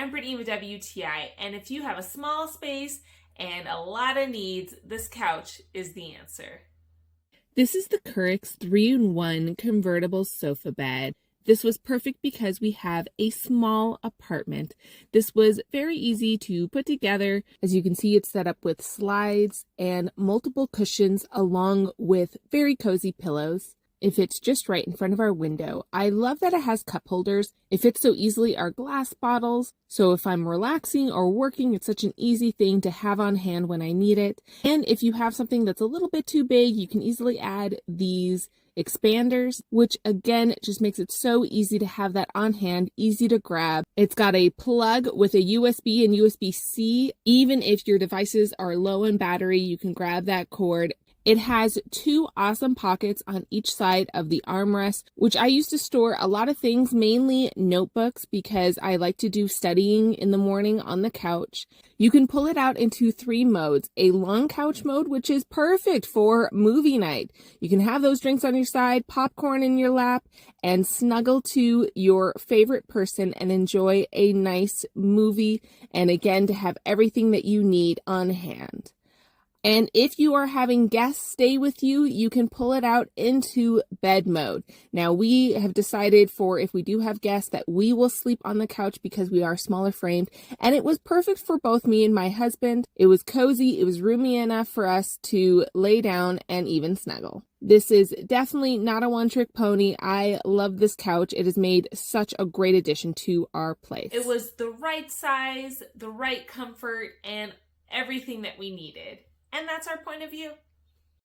I'm Brittany with WTI, and if you have a small space and a lot of needs, this couch is the answer. This is the Krcix 3-in-1 convertible sofa bed. This was perfect because we have a small apartment. This was very easy to put together. As you can see, it's set up with slides and multiple cushions along with very cozy pillows. It fits just right in front of our window. I love that it has cup holders. It fits so easily our glass bottles. So if I'm relaxing or working, it's such an easy thing to have on hand when I need it. And if you have something that's a little bit too big, you can easily add these expanders, which again just makes it so easy to have that on hand, easy to grab. It's got a plug with a USB and USB-C. Even if your devices are low in battery, you can grab that cord. It has 2 awesome pockets on each side of the armrest, which I use to store a lot of things, mainly notebooks, because I like to do studying in the morning on the couch. You can pull it out into 3 modes. A long couch mode, which is perfect for movie night. You can have those drinks on your side, popcorn in your lap, and snuggle to your favorite person and enjoy a nice movie. And again, to have everything that you need on hand. And if you are having guests stay with you, you can pull it out into bed mode. Now, we have decided for if we do have guests that we will sleep on the couch because we are smaller framed. And it was perfect for both me and my husband. It was cozy. It was roomy enough for us to lay down and even snuggle. This is definitely not a one-trick pony. I love this couch. It has made such a great addition to our place. It was the right size, the right comfort, and everything that we needed. And that's our point of view.